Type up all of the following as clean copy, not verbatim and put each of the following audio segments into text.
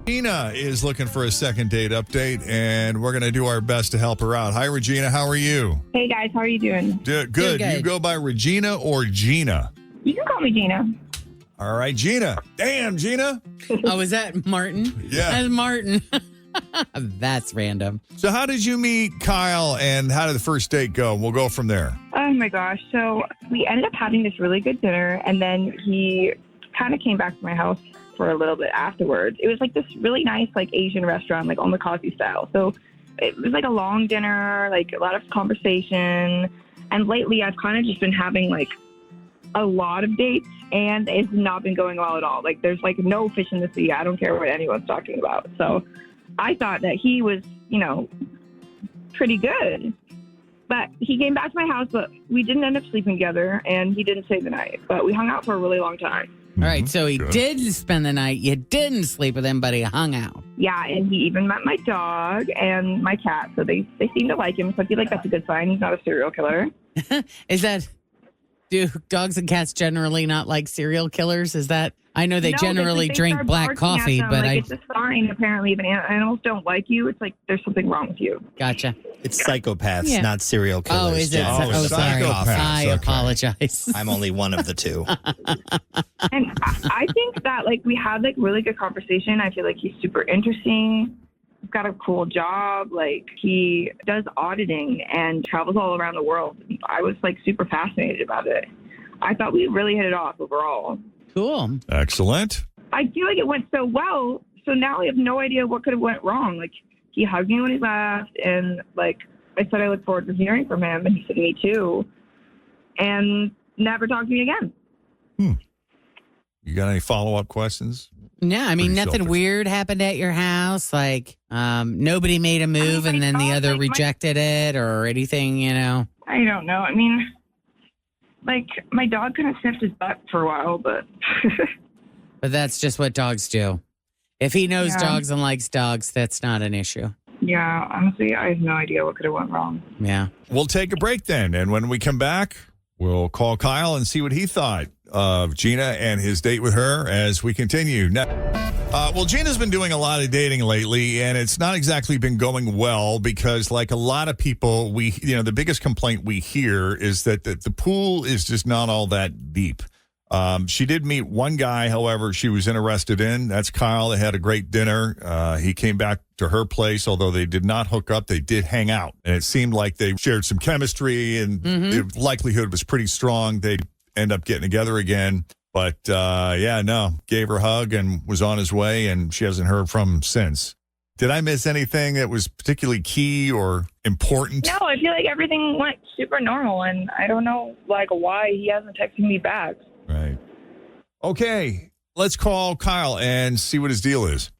Regina is looking for a second date update, and we're going to do our best to help her out. Hi, Regina. How are you? Hey, guys. How are you doing? Good. You go by Regina or Gina? You can call me Gina. All right, Gina. Damn, Gina. Oh, is that Martin? Yeah. That's Martin. That's random. So how did you meet Kyle, and how did the first date go? We'll go from there. Oh, my gosh. So we ended up having this really good dinner, and then he kind of came back to my house for a little bit afterwards. It was like this really nice, like Asian restaurant, like omakase style. So it was like a long dinner, like a lot of conversation. And lately I've kind of just been having like a lot of dates, and it's not been going well at all. Like there's like no fish in the sea. I don't care what anyone's talking about. So I thought that he was, pretty good. But he came back to my house, but we didn't end up sleeping together, and he didn't stay the night. But we hung out for a really long time. All right, so he did spend the night. You didn't sleep with him, but he hung out. Yeah, and he even met my dog and my cat, so they seem to like him. So I feel like that's a good sign. He's not a serial killer. Do dogs and cats generally not like serial killers? Is that? I know they generally drink black coffee, but it's a sign apparently if animals don't like you. It's like there's something wrong with you. Gotcha. It's psychopaths, not serial killers. Oh, is it? Jen. Sorry. I Okay. apologize. I'm only one of the two. And I think that like we had like really good conversation. I feel like he's super interesting. He's got a cool job. Like he does auditing and travels all around the world. I was like super fascinated about it. I thought we really hit it off overall. Cool. Excellent. I feel like it went so well. So now I have no idea what could have went wrong. Like he hugged me when he left, and like I said, I look forward to hearing from him, and he said me too, and never talked to me again. You got any follow-up questions? No, I mean, Pretty nothing selfish. weird happened at your house. Like nobody made a move and then the other rejected it or anything, I don't know. I mean, like my dog kind of sniffed his butt for a while, but But that's just what dogs do. If he knows Yeah. dogs and likes dogs, that's not an issue. yeah, honestly, I have no idea what could have went wrong. Yeah. We'll take a break then, and when we come back, we'll call Kyle and see what he thought of Gina and his date with her as we continue. Now, well, Gina's been doing a lot of dating lately, and it's not exactly been going well because, like a lot of people, the biggest complaint we hear is that the pool is just not all that deep. She did meet one guy, however, she was interested in. That's Kyle. They had a great dinner. He came back to her place, although they did not hook up. They did hang out, and it seemed like they shared some chemistry, and the likelihood was pretty strong they'd end up getting together again. But, gave her a hug and was on his way, and she hasn't heard from him since. Did I miss anything that was particularly key or important? No, I feel like everything went super normal, and I don't know like why he hasn't texted me back. Right. Okay, let's call Kyle and see what his deal is.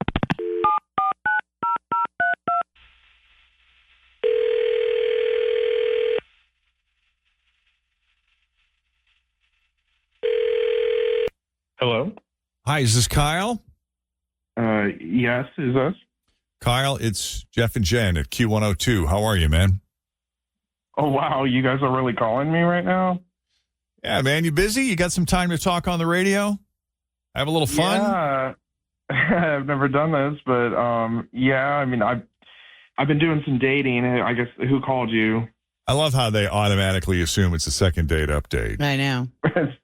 Hello? Hi, is this Kyle? Yes, is this? Kyle, it's Jeff and Jen at Q102. How are you, man? Oh, wow, you guys are really calling me right now? Yeah, man, you busy? You got some time to talk on the radio? Have a little fun? Yeah, I've never done this, but I mean, I've been doing some dating. I guess, who called you? I love how they automatically assume it's a second date update. I know.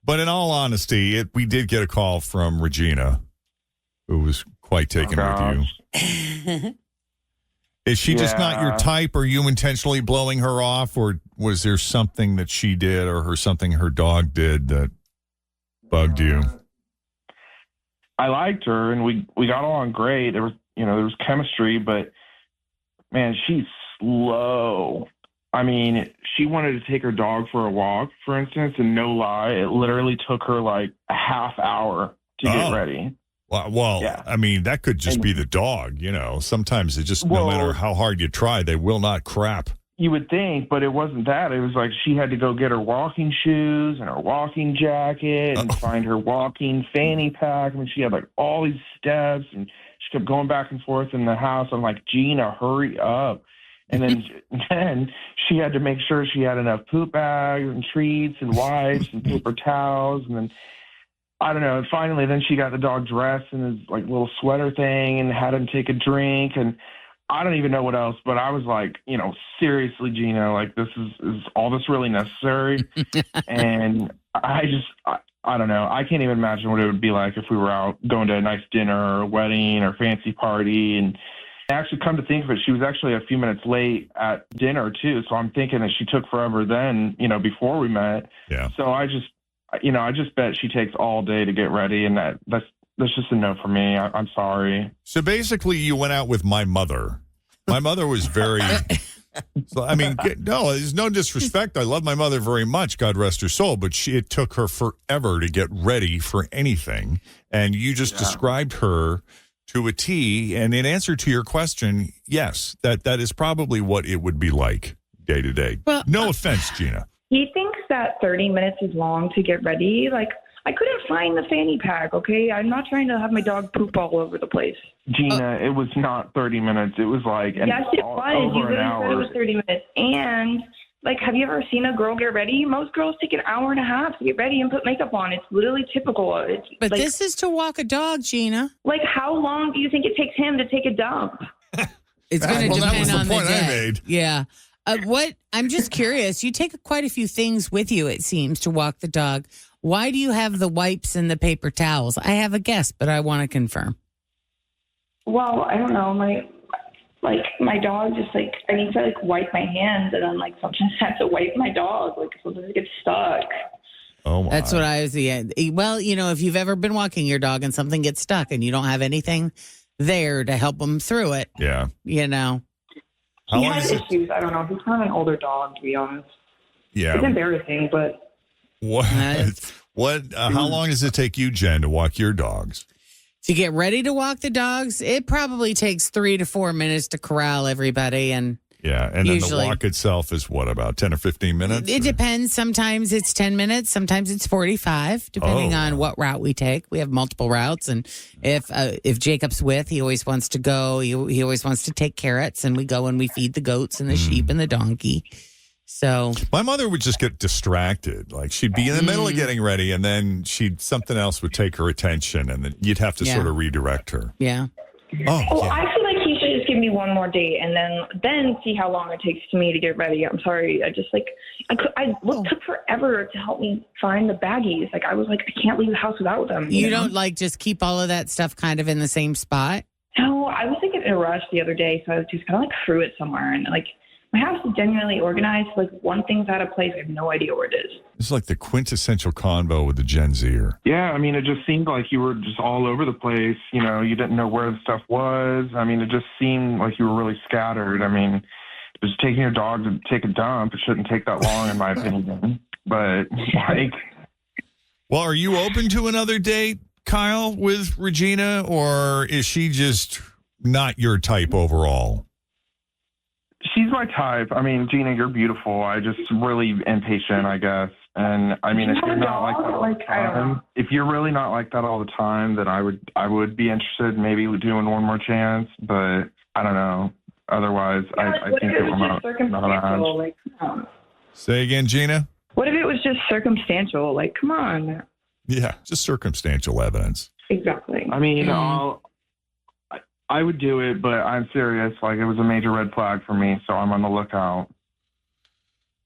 But in all honesty, we did get a call from Regina, who was quite taken with you. Is she just not your type? Are you intentionally blowing her off, or was there something that she did or something her dog did that bugged you? I liked her, and we got along great. There was chemistry, but man, she's slow. I mean, she wanted to take her dog for a walk, for instance, and no lie, it literally took her like a half hour to get ready. Well, Yeah. I mean, that could just be the dog, Sometimes it just, no matter how hard you try, they will not crap. You would think, but it wasn't that. It was like she had to go get her walking shoes and her walking jacket and find her walking fanny pack. I mean, she had like all these steps, and she kept going back and forth in the house. I'm like, Gina, hurry up. And then she had to make sure she had enough poop bags and treats and wipes and paper towels. And then I don't know. And finally, then she got the dog dressed in his like little sweater thing and had him take a drink. And I don't even know what else, but I was like, seriously, Gina, like is all this really necessary? And I don't know. I can't even imagine what it would be like if we were out going to a nice dinner or a wedding or fancy party. And actually, come to think of it, she was actually a few minutes late at dinner too. So I'm thinking that she took forever then, before we met. Yeah. So I just bet she takes all day to get ready, and that's just a no for me. I'm sorry. So basically, you went out with my mother. My mother was very. So, I mean, no, there's no disrespect. I love my mother very much, God rest her soul, but it took her forever to get ready for anything. And you just described her to a T. And in answer to your question, yes, that is probably what it would be like day to day. Well, no offense, Gina. He thinks that 30 minutes is long to get ready. Like, I couldn't find the fanny pack, okay? I'm not trying to have my dog poop all over the place. Gina, it was not 30 minutes. It was like yes, it was. You over an literally hour. said it was 30 minutes. And, like, have you ever seen a girl get ready? Most girls take an hour and a half to get ready and put makeup on. It's literally typical. But like, this is to walk a dog, Gina. Like, how long do you think it takes him to take a dump? It's going to that was depend the on the point I day. made. Yeah. I'm just curious. You take quite a few things with you, it seems, to walk the dog. Why do you have the wipes and the paper towels? I have a guess, but I want to confirm. Well, I don't know. My dog just I need to wipe my hands, and then sometimes I have to wipe my dog. Sometimes it gets stuck. Oh, my. That's what I was. Yeah. Well, if you've ever been walking your dog and something gets stuck and you don't have anything there to help them through it. Yeah. He has issues. I don't know. He's kind of an older dog, to be honest. Yeah. It's embarrassing, but. What? How long does it take you, Jen, to walk your dogs? To get ready to walk the dogs, it probably takes 3 to 4 minutes to corral everybody. And then usually, the walk itself is what, about 10 or 15 minutes? It depends. Sometimes it's 10 minutes. Sometimes it's 45, depending on what route we take. We have multiple routes. And if Jacob's with, he always wants to go. He always wants to take carrots. And we go and we feed the goats and the sheep and the donkey. So my mother would just get distracted. Like she'd be in the middle of getting ready, and then something else would take her attention, and then you'd have to sort of redirect her. Yeah. I feel like he should just give me one more date and then see how long it takes me to get ready. I'm sorry. I just took forever to help me find the baggies. I was like, I can't leave the house without them. You don't just keep all of that stuff kind of in the same spot? No, I was in a rush the other day, so I just kind of threw it somewhere, and my house is genuinely organized. One thing's out of place. I have no idea where it is. It's like the quintessential convo with the Gen Zer. Yeah, I mean, it just seemed like you were just all over the place. You didn't know where the stuff was. I mean, it just seemed like you were really scattered. I mean, just taking your dog to take a dump, it shouldn't take that long, in my opinion. But, Well, are you open to another date, Kyle, with Regina, or is she just not your type overall? She's my type. I mean, Gina, you're beautiful. I just really impatient, I guess. And I mean, if you're not like that all the time, if you're really not like that all the time, then I would be interested in maybe doing one more chance. But I don't know. Otherwise, I think that we're not a match. Say again, Gina. What if it was just circumstantial? Come on. Yeah, just circumstantial evidence. Exactly. I mean, I would do it, but I'm serious. It was a major red flag for me, so I'm on the lookout.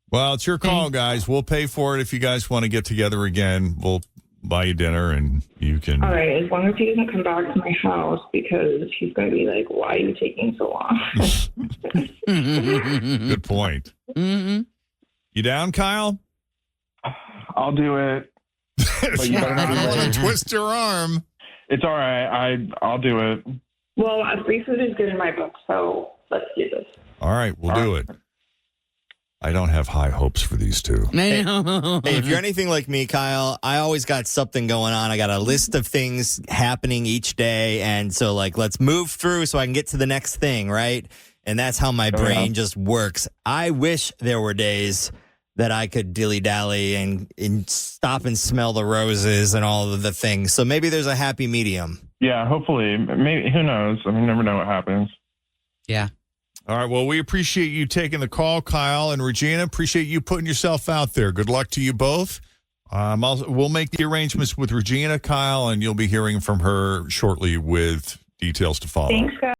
Well, it's your call, guys. We'll pay for it if you guys want to get together again. We'll buy you dinner, and you can. All right, as long as he doesn't come back to my house, because he's going to be like, why are you taking so long? Good point. Mm-hmm. You down, Kyle? I'll do it. But you better not be want late. to twist your arm. It's all right. I'll do it. Well, free food is good in my book, so let's do this. All right, we'll do it. I don't have high hopes for these two. Hey, if you're anything like me, Kyle, I always got something going on. I got a list of things happening each day. And so, let's move through so I can get to the next thing, right? And that's how my brain just works. I wish there were days that I could dilly-dally and stop and smell the roses and all of the things. So maybe there's a happy medium. Yeah, hopefully. Maybe, who knows? I mean, you never know what happens. Yeah. All right, well, we appreciate you taking the call, Kyle and Regina. Appreciate you putting yourself out there. Good luck to you both. We'll make the arrangements with Regina, Kyle, and you'll be hearing from her shortly with details to follow. Thanks, guys.